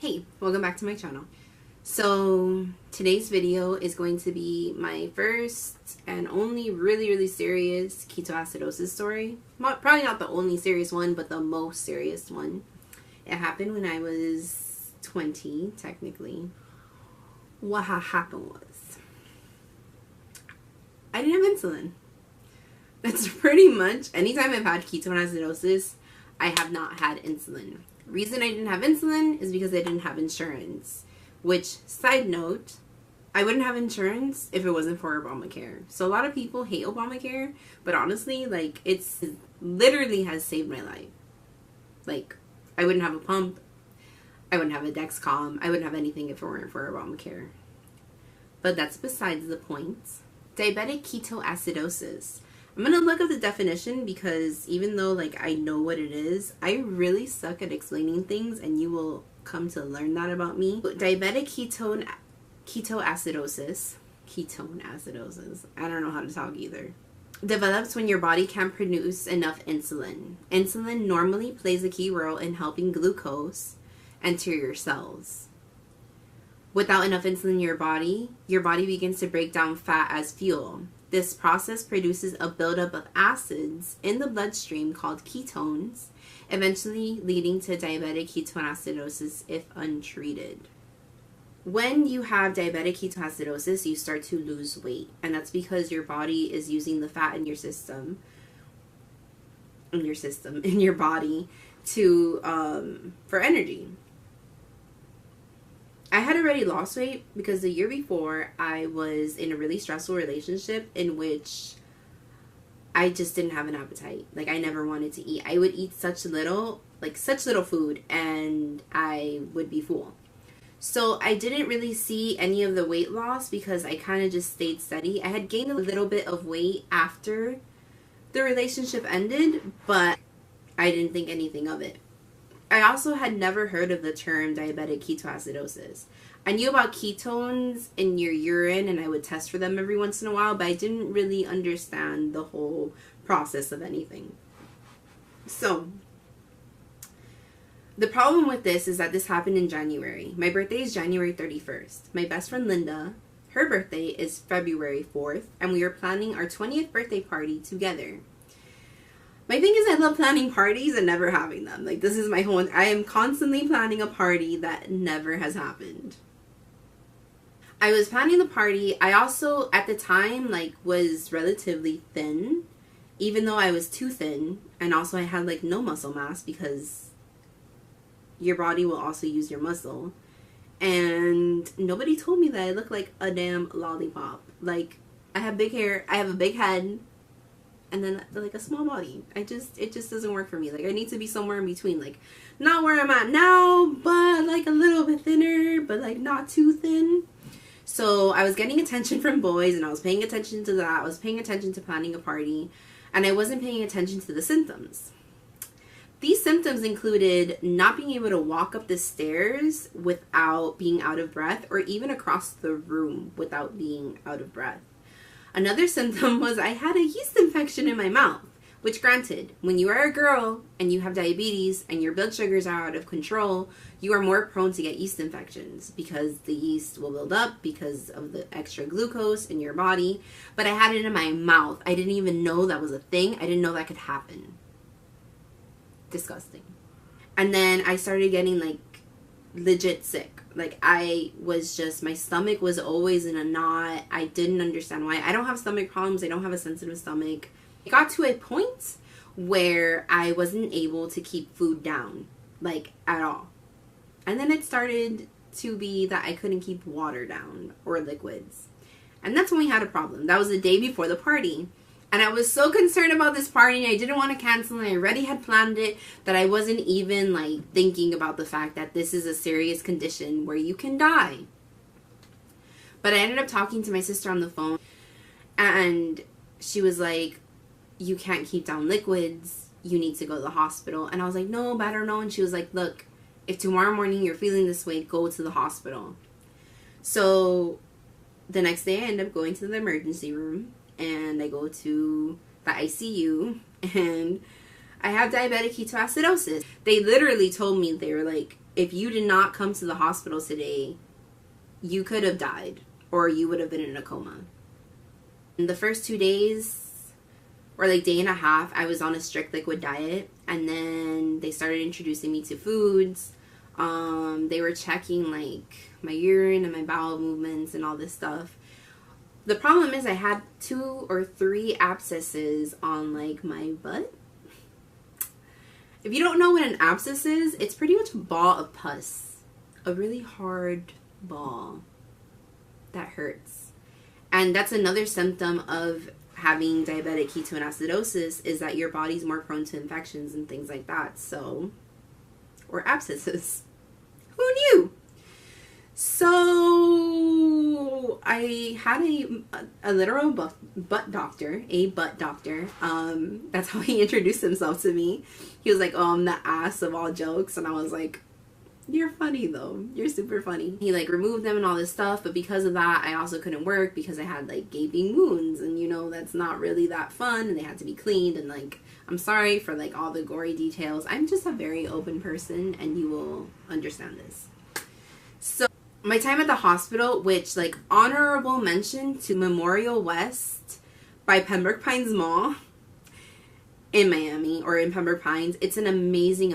Hey, welcome back to my channel. So today's video is going to be my first and only really serious ketoacidosis story. Probably not the only serious one, but the most serious one. It happened when I was 20, technically. What happened was I didn't have insulin. That's pretty much, anytime I've had ketoacidosis, I have not had insulin. Reason I didn't have insulin is because I didn't have insurance. Which, side note, I wouldn't have insurance if it wasn't for Obamacare. So a lot of people hate Obamacare, but honestly, like, it literally has saved my life. Like, I wouldn't have a pump, I wouldn't have a Dexcom, I wouldn't have anything if it weren't for Obamacare. But that's besides the point. Diabetic ketoacidosis. I'm going to look up the definition because even though, like, I know what it is, I really suck at explaining things, and you will come to learn that about me. Diabetic ketoacidosis, I don't know how to talk either, develops when your body can't produce enough insulin. Insulin normally plays a key role in helping glucose enter your cells. Without enough insulin in your body begins to break down fat as fuel. This process produces a buildup of acids in the bloodstream called ketones, eventually leading to diabetic ketoacidosis if untreated. When you have diabetic ketoacidosis, you start to lose weight, and that's because your body is using the fat in your body to for energy. I had already lost weight because the year before I was in a really stressful relationship in which I just didn't have an appetite. Like, I never wanted to eat. I would eat such little food, and I would be full. So I didn't really see any of the weight loss because I kind of just stayed steady. I had gained a little bit of weight after the relationship ended, but I didn't think anything of it. I also had never heard of the term diabetic ketoacidosis. I knew about ketones in your urine, and I would test for them every once in a while, but I didn't really understand the whole process of anything. So, the problem with this is that this happened in January. My birthday is January 31st. My best friend Linda, her birthday is February 4th, and we are planning our 20th birthday party together. My thing is, I love planning parties and never having them. Like, this is my whole... I am constantly planning a party that never has happened. I was planning the party. I also, at the time, like, was relatively thin. Even though I was too thin. And also, I had, like, no muscle mass because your body will also use your muscle. And nobody told me that I look like a damn lollipop. Like, I have big hair. I have a big head. And then, like, a small body. It just doesn't work for me. Like, I need to be somewhere in between. Like, not where I'm at now, but, like, a little bit thinner, but, like, not too thin. So, I was getting attention from boys, and I was paying attention to that. I was paying attention to planning a party, and I wasn't paying attention to the symptoms. These symptoms included not being able to walk up the stairs without being out of breath, or even across the room without being out of breath. Another symptom was I had a yeast infection in my mouth, which, granted, when you are a girl and you have diabetes and your blood sugars are out of control, you are more prone to get yeast infections because the yeast will build up because of the extra glucose in your body. But I had it in my mouth. I didn't even know that was a thing. I didn't know that could happen. Disgusting. And then I started getting, like, legit sick. Like, I was just, my stomach was always in a knot. I didn't understand why. I don't have stomach problems. I don't have a sensitive stomach. It got to a point where I wasn't able to keep food down, like, at all. And then it started to be that I couldn't keep water down or liquids. And that's when we had a problem. That was the day before the party. And I was so concerned about this party, and I didn't want to cancel, and I already had planned it, that I wasn't even, like, thinking about the fact that this is a serious condition where you can die. But I ended up talking to my sister on the phone, and she was like, you can't keep down liquids, you need to go to the hospital. And I was like, no, but I don't know. And she was like, look, if tomorrow morning you're feeling this way, go to the hospital. So the next day I ended up going to the emergency room, and I go to the ICU, and I have diabetic ketoacidosis. They literally told me, they were like, if you did not come to the hospital today, you could have died or you would have been in a coma. In the first 2 days, or like day and a half, I was on a strict liquid diet, and then they started introducing me to foods. They were checking like my urine and my bowel movements and all this stuff. The problem is I had 2 or 3 abscesses on like my butt. If you don't know what an abscess is, it's pretty much a ball of pus. A really hard ball that hurts. And that's another symptom of having diabetic ketoacidosis, is that your body's more prone to infections and things like that. So, or abscesses. Who knew? So I had a literal butt doctor, that's how he introduced himself to me. He was like, oh, I'm the ass of all jokes. And I was like, you're funny though. You're super funny. He like removed them and all this stuff. But because of that, I also couldn't work because I had like gaping wounds. And you know, that's not really that fun. And they had to be cleaned. And like, I'm sorry for like all the gory details. I'm just a very open person and you will understand this. So my time at the hospital, which like honorable mention to Memorial West by Pembroke Pines Mall in Miami, or in Pembroke Pines. It's an amazing,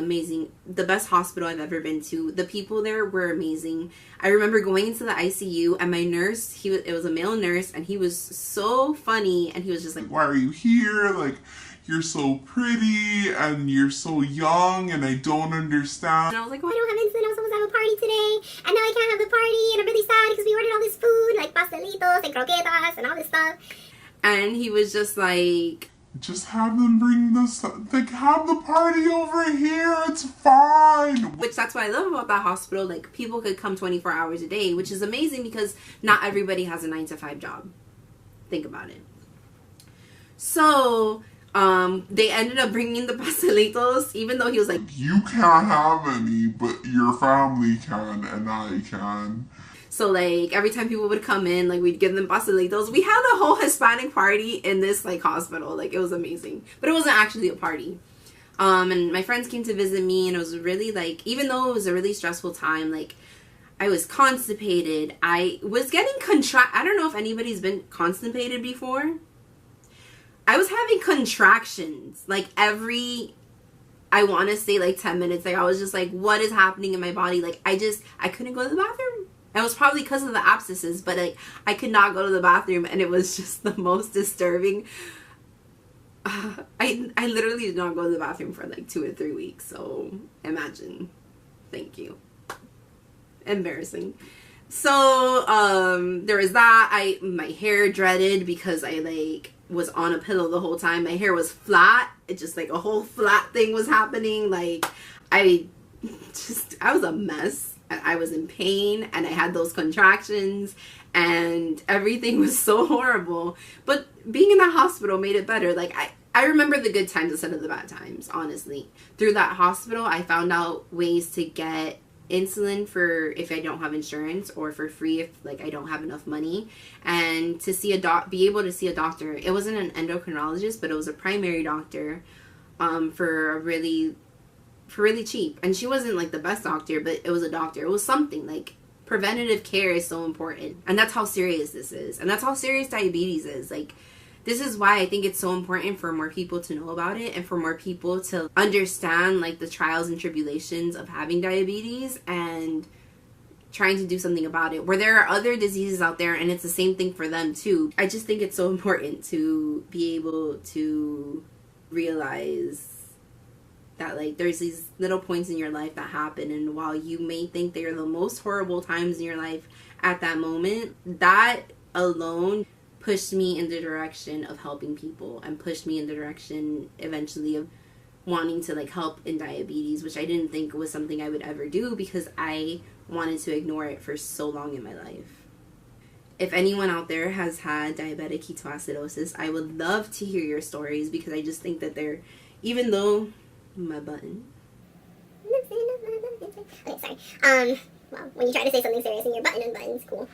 the best hospital I've ever been to. The people there were amazing. I remember going into the ICU and my nurse, it was a male nurse, and he was so funny, and he was just like, why are you here? Like, you're so pretty and you're so young and I don't understand. And I was like, well, I don't have insulin. I was supposed to have a party today and now I can't have the party and I'm really sad because we ordered all this food like pastelitos and croquetas and all this stuff. And he was just like, just have them bring this, like, have the party over here, it's fine. Which that's what I love about that hospital. Like, people could come 24 hours a day, which is amazing because not everybody has a 9-to-5 job. Think about it. So they ended up bringing the pastelitos, even though he was like, you can't have any, but your family can and I can. So like every time people would come in, like we'd give them pastelitos. We had a whole Hispanic party in this like hospital. Like, it was amazing, but it wasn't actually a party. And my friends came to visit me, and it was really like, even though it was a really stressful time, like I was constipated. I was getting I don't know if anybody's been constipated before. I was having contractions like every, I want to say like 10 minutes. Like I was just like, what is happening in my body? Like I couldn't go to the bathroom. It was probably because of the abscesses, but like I could not go to the bathroom, and it was just the most disturbing. I literally did not go to the bathroom for like 2 or 3 weeks. So imagine. Thank you. Embarrassing. So there was that. My hair dreaded because I like was on a pillow the whole time. My hair was flat. It just like a whole flat thing was happening. Like I was a mess. I was in pain, and I had those contractions, and everything was so horrible. But being in that hospital made it better. Like I remember the good times instead of the bad times, honestly. Through that hospital, I found out ways to get insulin for if I don't have insurance, or for free if like I don't have enough money, and to see be able to see a doctor. It wasn't an endocrinologist, but it was a primary doctor for really cheap. And she wasn't like the best doctor, but it was a doctor. It was something. Like, preventative care is so important, and that's how serious this is, and that's how serious diabetes is. Like, this is why I think it's so important for more people to know about it, and for more people to understand like the trials and tribulations of having diabetes and trying to do something about it, where there are other diseases out there and it's the same thing for them too. I just think it's so important to be able to realize that like there's these little points in your life that happen, and while you may think they're the most horrible times in your life at that moment, that alone pushed me in the direction of helping people, and pushed me in the direction eventually of wanting to like help in diabetes, which I didn't think was something I would ever do because I wanted to ignore it for so long in my life. If anyone out there has had diabetic ketoacidosis, I would love to hear your stories, because I just think that they're, even though my button. Okay, sorry. Well, when you try to say something serious and your button unbuttons, cool.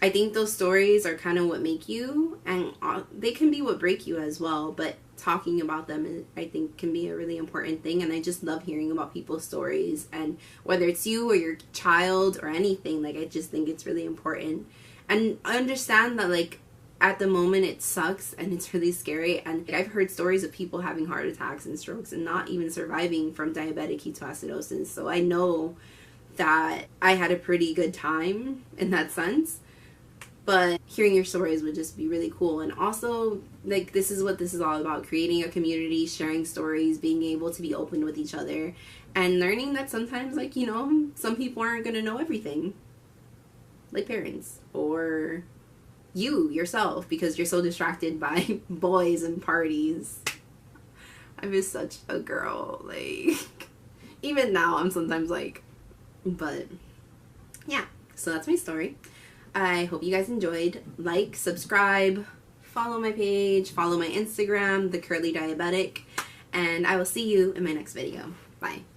I think those stories are kind of what make you, and they can be what break you as well. But talking about them, I think, can be a really important thing. And I just love hearing about people's stories, and whether it's you or your child or anything, like, I just think it's really important. And I understand that, like, at the moment it sucks and it's really scary, and I've heard stories of people having heart attacks and strokes and not even surviving from diabetic ketoacidosis. So I know that I had a pretty good time in that sense, but hearing your stories would just be really cool. And also, like, this is what this is all about: creating a community, sharing stories, being able to be open with each other, and learning that sometimes, like, you know, some people aren't going to know everything, like parents or you yourself, because you're so distracted by boys and parties. I miss such a girl. Like, even now I'm sometimes like, but yeah, so that's my story. I hope you guys enjoyed. Like, subscribe, follow my page, follow my Instagram, The Curly Diabetic, and I will see you in my next video. Bye.